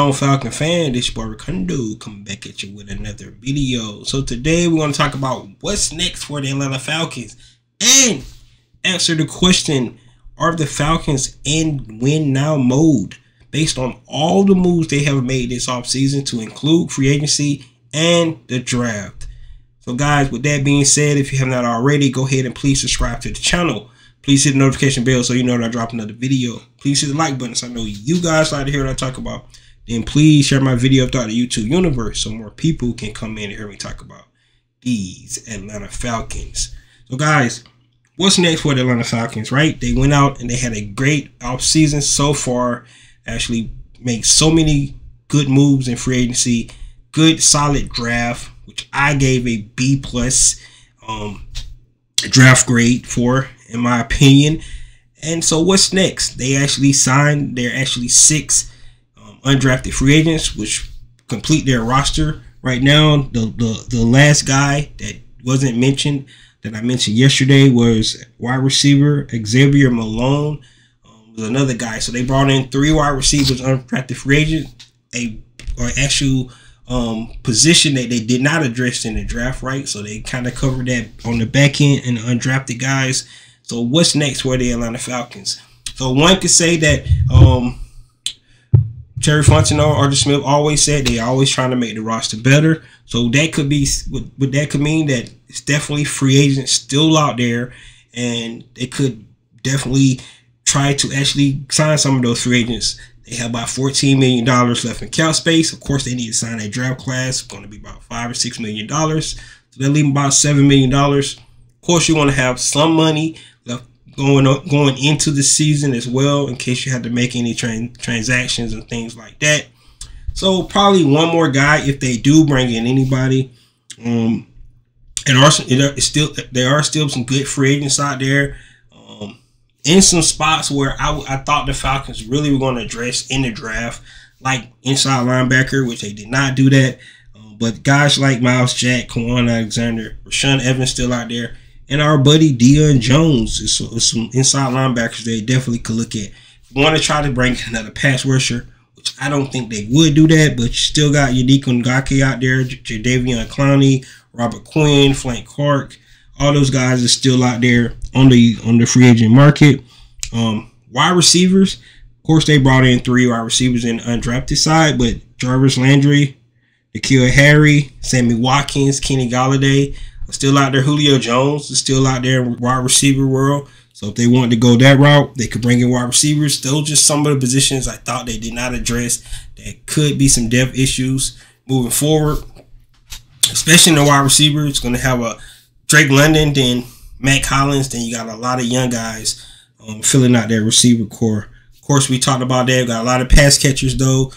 on, Falcon fan? This your boy Ricondo coming back at you with another video. So today we're going to talk about what's next for the Atlanta Falcons and answer the question, are the Falcons in win now mode based on all the moves they have made this offseason to include free agency and the draft. So guys, with that being said, if you have not already, go ahead and please subscribe to the channel. Please hit the notification bell so you know when I drop another video. Please hit the like button so I know you guys like to hear what I talk about. Then please share my video throughout the YouTube universe so more people can come in and hear me talk about these Atlanta Falcons. So guys, what's next for the Atlanta Falcons, right? They went out and they had a great offseason so far. Actually made so many good moves in free agency. Good solid draft, which I gave a B+ draft grade for, in my opinion. And so what's next? They actually signed, they're actually 6 undrafted free agents, which complete their roster right now. The last guy that wasn't mentioned, that I mentioned yesterday, was wide receiver Xavier Malone. Was another guy. So they brought in 3 wide receivers, undrafted free agents, or actual position that they did not address in the draft, right? So they kind of covered that on the back end and the undrafted guys. So what's next for the Atlanta Falcons? So one could say that Terry Fontenot or Arthur Smith always said they always trying to make the roster better. So that could be what that could mean, that it's definitely free agents still out there, and they could definitely try to actually sign some of those free agents. They have about $14 million left in cap space. Of course, they need to sign a draft class. It's going to be about $5 or $6 million. So they're leaving about $7 million. Of course, you want to have some money left going into the season as well, in case you have to make any transactions and things like that. So probably one more guy if they do bring in anybody. And there are still some good free agents out there. In some spots where I thought the Falcons really were going to address in the draft, like inside linebacker, which they did not do that. But guys like Miles Jack, Kwan Alexander, Rashaan Evans still out there, and our buddy Deion Jones is some inside linebackers they definitely could look at. If you want to try to bring another pass rusher, which I don't think they would do that, but you still got Yannick Ngakoue out there, Jadeveon Clowney, Robert Quinn, Frank Clark. All those guys are still out there on the free agent market. Wide receivers, of course, they brought in 3 wide receivers in the undrafted side, but Jarvis Landry, N'Keal Harry, Sammy Watkins, Kenny Golladay are still out there. Julio Jones is still out there in wide receiver world. So if they wanted to go that route, they could bring in wide receivers. Those are just some of the positions I thought they did not address that could be some depth issues moving forward, especially in the wide receiver. It's going to have a Drake London, then Matt Collins, then you got a lot of young guys filling out their receiver core. Of course, we talked about that. Got a lot of pass catchers though,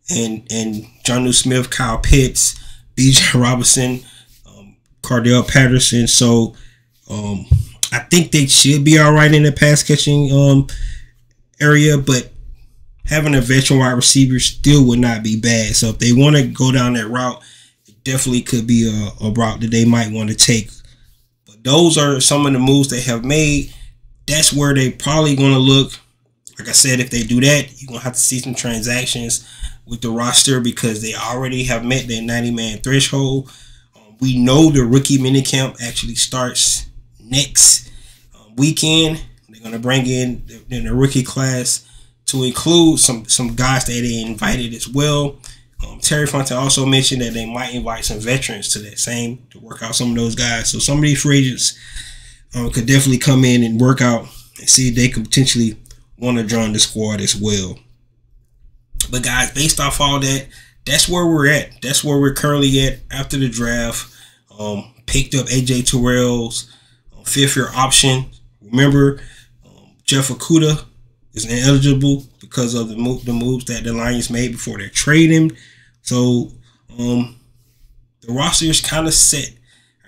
and Jonnu Smith, Kyle Pitts, B.J. Robinson, Cardell Patterson. So I think they should be all right in the pass catching area, but having a veteran wide receiver still would not be bad. So if they want to go down that route, it definitely could be a route that they might want to take. Those are some of the moves they have made. That's where they probably going to look. Like I said, if they do that, you're going to have to see some transactions with the roster because they already have met their 90-man threshold. We know the rookie minicamp actually starts next weekend. They're going to bring in the rookie class to include some guys that they invited as well. Terry Fontenot also mentioned that they might invite some veterans to that same to work out some of those guys. So some of these free agents could definitely come in and work out and see if they could potentially want to join the squad as well. But guys, based off all that, that's where we're at. That's where we're currently at after the draft. Picked up AJ Terrell's 5th-year option. Remember, Jeff Okudah is ineligible because of the moves that the Lions made before they trade him. So the roster is kind of set.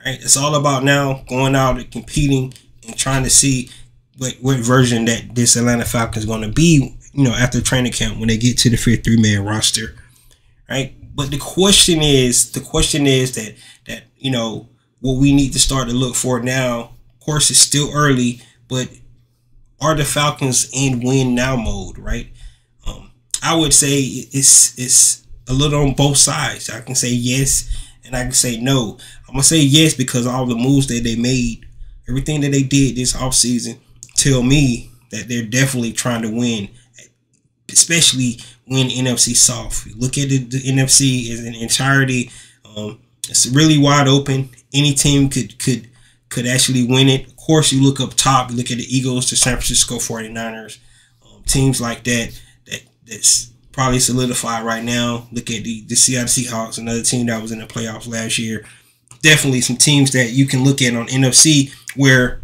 Right? It's all about now going out and competing and trying to see what version that this Atlanta Falcons is going to be, after training camp when they get to the 53-man roster. Right? But the question is that what we need to start to look for now. Of course, it's still early, but are the Falcons in win now mode? Right? I would say it's a little on both sides. I can say yes and I can say no. I'm gonna say yes because all the moves that they made, everything that they did this offseason, tell me that they're definitely trying to win, especially when NFC South. You look at the NFC as an entirety. It's really wide open. Any team could actually win it. Of course, you look up top. You look at the Eagles, the San Francisco 49ers, teams like that's probably solidified right now. Look at the Seattle Seahawks, another team that was in the playoffs last year. Definitely some teams that you can look at on NFC where,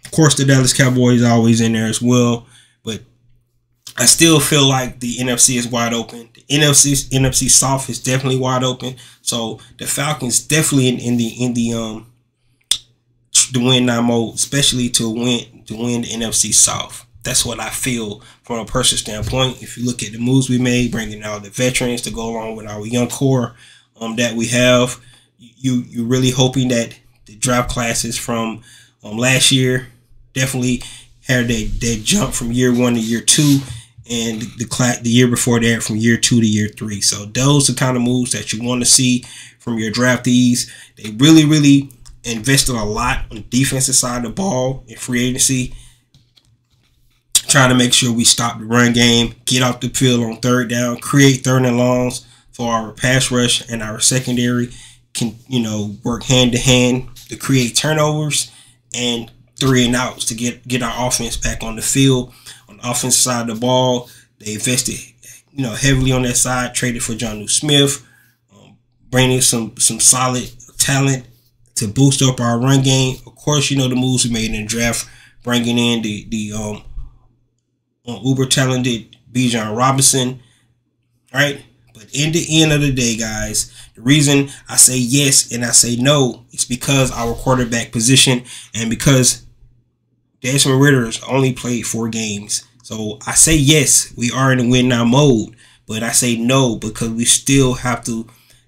of course, the Dallas Cowboys are always in there as well. But I still feel like the NFC is wide open. The NFC South is definitely wide open. So the Falcons definitely in the win now mode, especially to win the NFC South. That's what I feel from a personal standpoint. If you look at the moves we made, bringing out the veterans to go along with our young core that we have, you're really hoping that the draft classes from last year definitely had that jump from year 1 to year 2, and the year before that from year 2 to year 3. So those are the kind of moves that you want to see from your draftees. They really invested a lot on the defensive side of the ball in free agency, trying to make sure we stop the run game, get off the field on third down, create third and longs for our pass rush, and our secondary can, work hand to hand to create turnovers and 3 and outs to get our offense back on the field. On the offensive side of the ball, they invested, heavily on that side, traded for Jonnu Smith, bringing some solid talent to boost up our run game. Of course, the moves we made in the draft, bringing in the uber talented Bijan Robinson, right? But in the end of the day, guys, the reason I say yes and I say no is because our quarterback position and because Desmond Ridder has only played 4 games. So I say yes, we are in the win now mode, but I say no because we still have to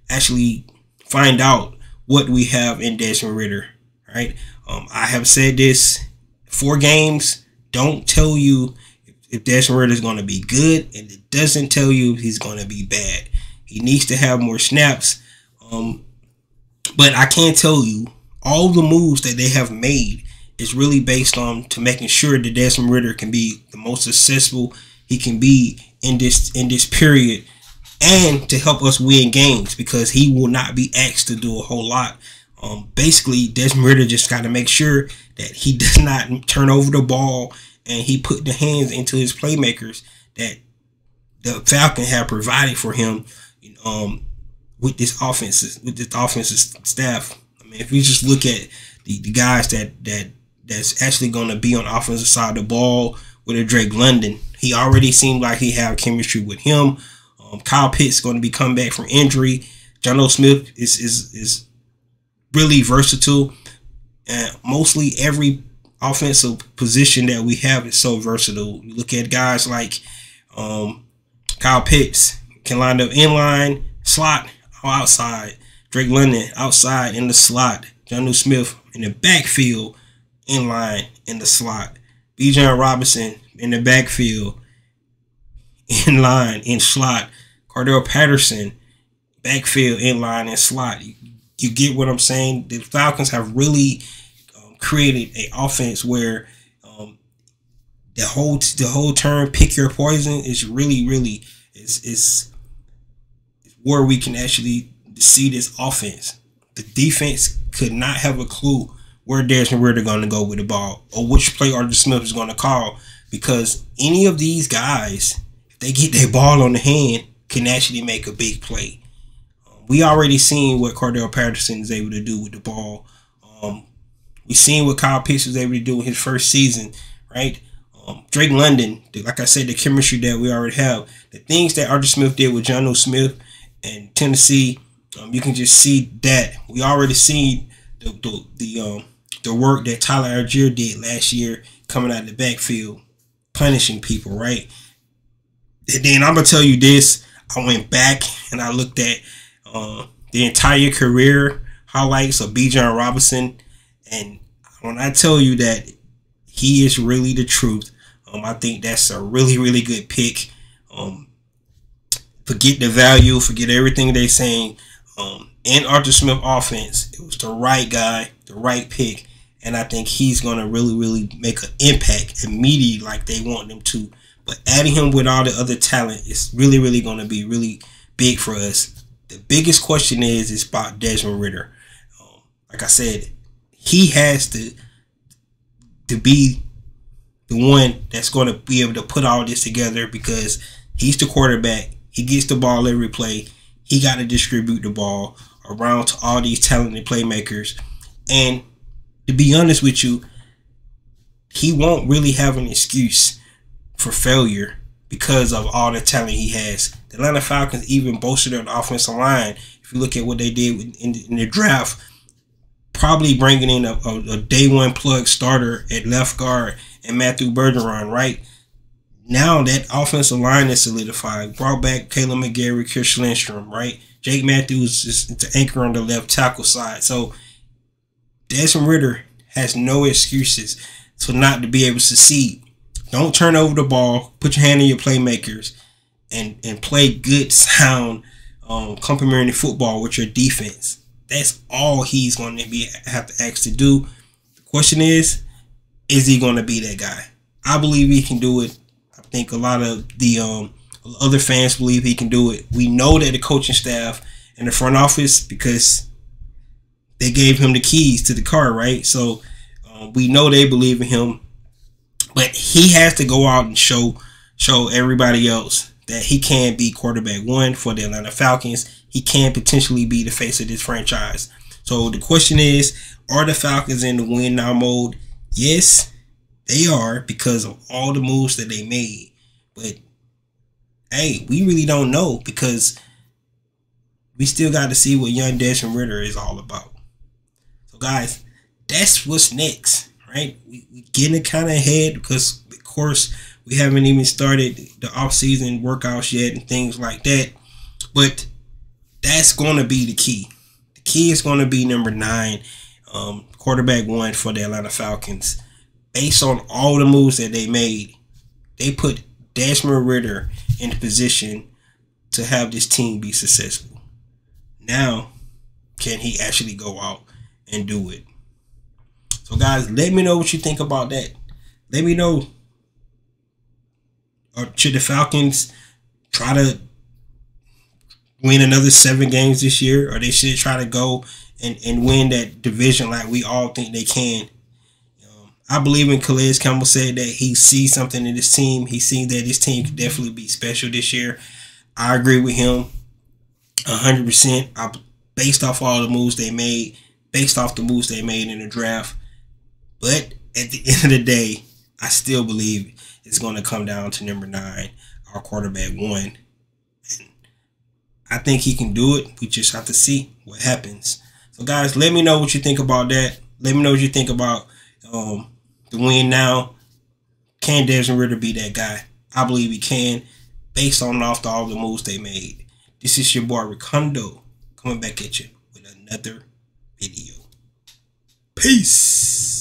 actually find out what we have in Desmond Ridder, right? I have said this, 4 games don't tell you if Desmond Ridder is going to be good, and it doesn't tell you if he's going to be bad. He needs to have more snaps. But I can tell you all the moves that they have made is really based on to making sure that Desmond Ridder can be the most successful he can be in this period, and to help us win games because he will not be asked to do a whole lot. Basically, Desmond Ridder just got to make sure that he does not turn over the ball, and he put the hands into his playmakers that the Falcons have provided for him with this offensive staff. I mean, if you just look at the guys that's actually going to be on the offensive side of the ball with a Drake London, he already seemed like he had chemistry with him. Kyle Pitts going to be coming back from injury. Jonnu Smith is really versatile, and mostly every offensive position that we have is so versatile. You look at guys like Kyle Pitts can line up inline, slot, or outside. Drake London outside in the slot. Jonnu Smith in the backfield, inline in the slot. Bijan Robinson in the backfield, inline in slot. Cordell Patterson, backfield, inline, and slot. You get what I'm saying? The Falcons have really created an offense where the whole term "pick your poison" is really is where we can actually see this offense. The defense could not have a clue where Desmond Ridder going to go with the ball or which play Arthur Smith is going to call, because any of these guys, if they get their ball on the hand, can actually make a big play. We already seen what Cordell Patterson is able to do with the ball. We seen what Kyle Pitts was able to do in his first season, right? Drake London, like I said, the chemistry that we already have, the things that Arthur Smith did with Jonnu Smith and Tennessee, you can just see that we already seen the work that Tyler Algier did last year coming out of the backfield, punishing people, right? And then I'm gonna tell you this: I went back and I looked at the entire career highlights of Bijan Robinson, and when I tell you that he is really the truth, I think that's a really good pick. Forget the value, forget everything they saying. In Arthur Smith offense, it was the right guy, the right pick, and I think he's gonna really make an impact immediately, like they want them to. But adding him with all the other talent is really gonna be really big for us. The biggest question is about Desmond Ridder. Like I said, he has to be the one that's going to be able to put all this together, because he's the quarterback. He gets the ball every play. He got to distribute the ball around to all these talented playmakers. And to be honest with you, he won't really have an excuse for failure because of all the talent he has. The Atlanta Falcons even boasted their offensive line. If you look at what they did in the draft, probably bringing in a day one plug starter at left guard and Matthew Bergeron, right? Now that offensive line is solidified. Brought back Caleb McGarry, Chris Lindstrom, right? Jake Matthews is the anchor on the left tackle side. So Desmond Ridder has no excuses to not to be able to succeed. Don't turn over the ball. Put your hand in your playmakers and play good, sound, complementary football with your defense. That's all he's going to have to ask to do. The question is he going to be that guy? I believe he can do it. I think a lot of the other fans believe he can do it. We know that the coaching staff and the front office, because they gave him the keys to the car, right? So we know they believe in him. But he has to go out and show everybody else that he can be quarterback one for the Atlanta Falcons. He can potentially be the face of this franchise. So the question is, are the Falcons in the win now mode? Yes, they are, because of all the moves that they made. But hey, we really don't know, because we still got to see what young Desmond Ridder is all about. So guys, that's what's next, right? We getting it kind of ahead because, of course, we haven't even started the off-season workouts yet and things like that. But that's going to be the key. The key is going to be number 9, quarterback one for the Atlanta Falcons. Based on all the moves that they made, they put Desmond Ridder in the position to have this team be successful. Now, can he actually go out and do it? So, guys, let me know what you think about that. Let me know. Or should the Falcons try to win another 7 games this year? Or they should try to go and win that division like we all think they can? I believe in Calais Campbell said that he sees something in this team. He sees that this team could definitely be special this year. I agree with him 100%. Based off all the moves they made, based off the moves they made in the draft. But at the end of the day, I still believe it's going to come down to number 9, our quarterback one. And I think he can do it. We just have to see what happens. So, guys, let me know what you think about that. Let me know what you think about the win now. Can Desmond Ridder be that guy? I believe he can, based on all the moves they made. This is your boy Ricondo coming back at you with another video. Peace.